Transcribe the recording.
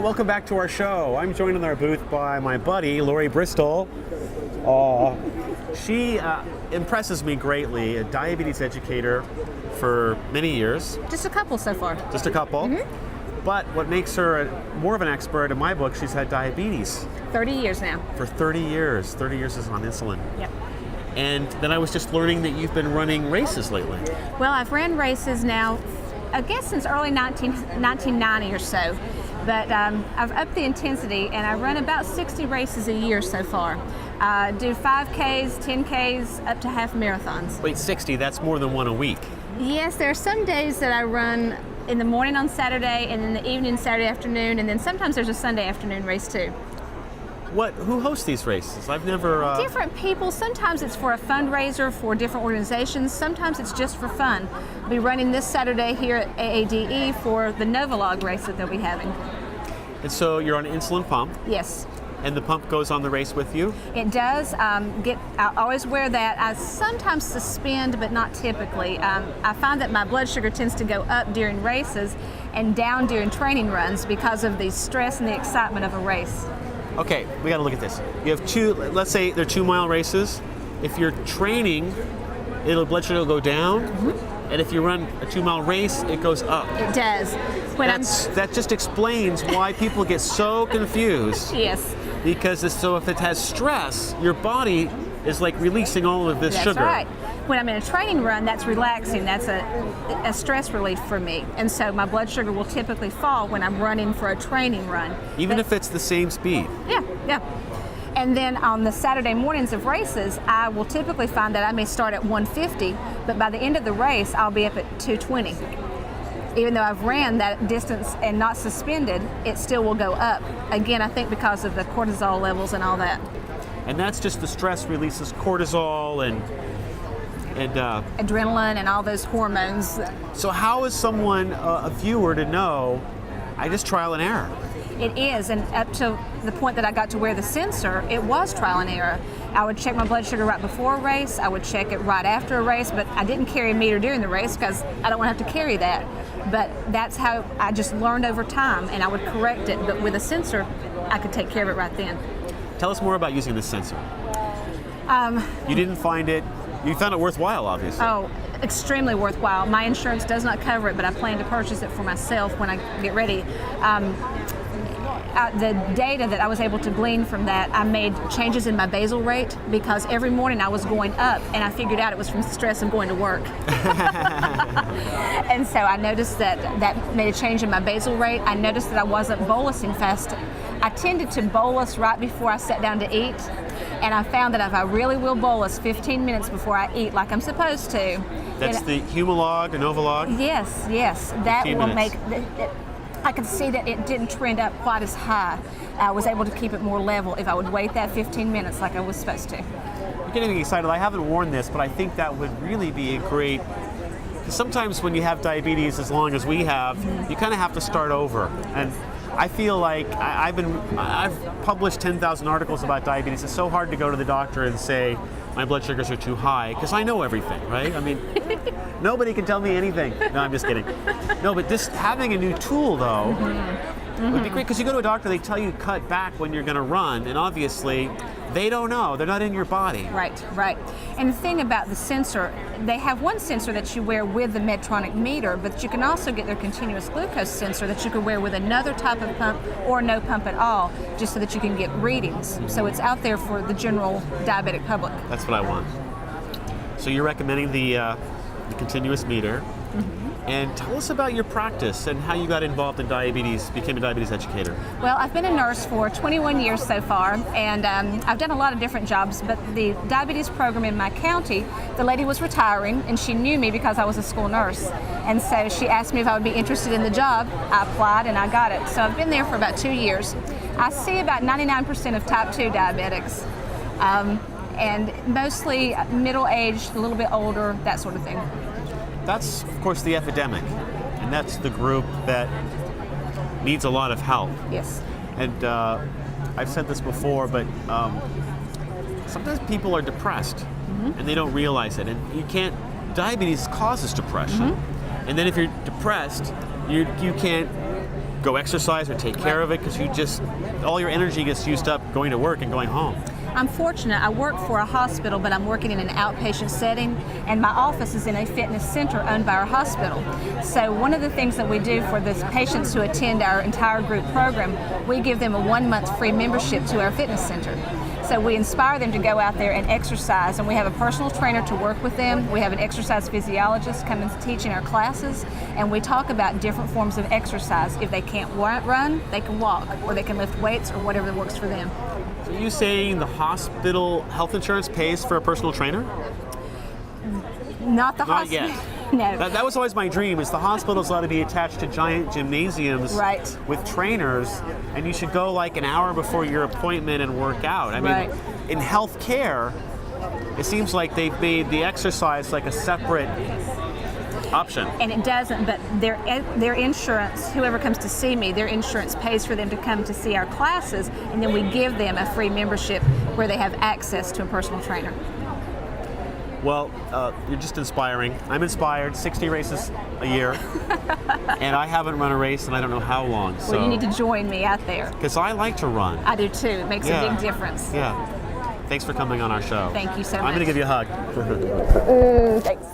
welcome back to our show. I'm joined in our booth by my buddy, Lori Bristol. She impresses me greatly, a diabetes educator for many years. Just a couple so far. Just a couple. Mm-hmm. But what makes her more of an expert, in my book, she's had diabetes. 30 years now. For 30 years. 30 years is on insulin. Yep. And then I was just learning that you've been running races lately. Well, I've ran races now, I guess since early 1990 or so. But I've upped the intensity, and I run about 60 races a year so far. Do 5Ks, 10Ks, up to half marathons. Wait, 60, that's more than one a week. Yes, there are some days that I run in the morning on Saturday, and in the evening Saturday afternoon, and then sometimes there's a Sunday afternoon race too. Who hosts these races? I've never... Different people. Sometimes it's for a fundraiser for different organizations. Sometimes it's just for fun. I'll be running this Saturday here at AADE for the Novolog race that they'll be having. And so you're on an insulin pump? Yes. And the pump goes on the race with you? It does. I always wear that. I sometimes suspend, but not typically. I find that my blood sugar tends to go up during races and down during training runs because of the stress and the excitement of a race. Okay, we got to look at this. You have let's say they're 2-mile races. If you're training, blood sugar will go down. Mm-hmm. And if you run a 2-mile race, it goes up. It does. That just explains why people get so confused. Yes. Because if it has stress, your body is like releasing all of this sugar. That's right. When I'm in a training run, that's relaxing. That's a stress relief for me. And so my blood sugar will typically fall when I'm running for a training run. Even if it's the same speed? Yeah. And then on the Saturday mornings of races, I will typically find that I may start at 150, but by the end of the race, I'll be up at 220. Even though I've ran that distance and not suspended, it still will go up. Again, I think because of the cortisol levels and all that. And that's just the stress releases cortisol and adrenaline and all those hormones. So how is someone, a viewer, to know? I just trial and error. It is, and up to the point that I got to wear the sensor, it was trial and error. I would check my blood sugar right before a race, I would check it right after a race, but I didn't carry a meter during the race because I don't want to have to carry that. But that's how I just learned over time, and I would correct it, but with a sensor, I could take care of it right then. Tell us more about using the sensor. You didn't find it, you found it worthwhile, obviously. Oh, extremely worthwhile. My insurance does not cover it, but I plan to purchase it for myself when I get ready. The data that I was able to glean from that, I made changes in my basal rate because every morning I was going up, and I figured out it was from stress of going to work. And so I noticed that made a change in my basal rate. I noticed that I wasn't bolusing fast. I tended to bolus right before I sat down to eat, and I found that if I really will bolus 15 minutes before I eat like I'm supposed to. That's the Humalog and Novolog? Yes. That will minutes. I could see that it didn't trend up quite as high. I was able to keep it more level if I would wait that 15 minutes like I was supposed to. You're getting me excited. I haven't worn this, but I think that would really be a great, because sometimes when you have diabetes as long as we have, you kind of have to start over. And I feel like I've published 10,000 articles about diabetes. It's so hard to go to the doctor and say, my blood sugars are too high, because I know everything, right? I mean, nobody can tell me anything. No, I'm just kidding. No, but just having a new tool, though, would be great, because you go to a doctor, they tell you to cut back when you're going to run, and obviously, they don't know. They're not in your body. Right. And the thing about the sensor, they have one sensor that you wear with the Medtronic meter, but you can also get their continuous glucose sensor that you can wear with another type of pump or no pump at all, just so that you can get readings. So it's out there for the general diabetic public. That's what I want. So you're recommending the continuous meter. Mm-hmm. And tell us about your practice and how you got involved in diabetes, became a diabetes educator. Well, I've been a nurse for 21 years so far, and I've done a lot of different jobs, but the diabetes program in my county, the lady was retiring, and she knew me because I was a school nurse. And so she asked me if I would be interested in the job. I applied, and I got it. So I've been there for about 2 years. I see about 99% of type 2 diabetics, and mostly middle-aged, a little bit older, that sort of thing. That's, of course, the epidemic, and that's the group that needs a lot of help. Yes. And I've said this before, but sometimes people are depressed, and they don't realize it. And diabetes causes depression. And then if you're depressed, you can't go exercise or take care of it because all your energy gets used up going to work and going home? I'm fortunate. I work for a hospital, but I'm working in an outpatient setting, and my office is in a fitness center owned by our hospital. So one of the things that we do for the patients who attend our entire group program, we give them a 1-month free membership to our fitness center. So we inspire them to go out there and exercise, and we have a personal trainer to work with them. We have an exercise physiologist come and teach in our classes, and we talk about different forms of exercise. If they can't run, they can walk, or they can lift weights, or whatever works for them. So you saying the hospital health insurance pays for a personal trainer? Not the Not hospital. yet. No. That was always my dream, is the hospitals ought to be attached to giant gymnasiums Right. with trainers, and you should go like an hour before your appointment and work out. I mean, Right. in healthcare, it seems like they've made the exercise like a separate option. And it doesn't, but their insurance, whoever comes to see me, their insurance pays for them to come to see our classes, and then we give them a free membership where they have access to a personal trainer. Well, you're just inspiring. I'm inspired. 60 races a year, and I haven't run a race in I don't know how long. So. Well, you need to join me out there. Because I like to run. I do too. It makes a big difference. Yeah. Thanks for coming on our show. Thank you so much. I'm going to give you a hug. Thanks.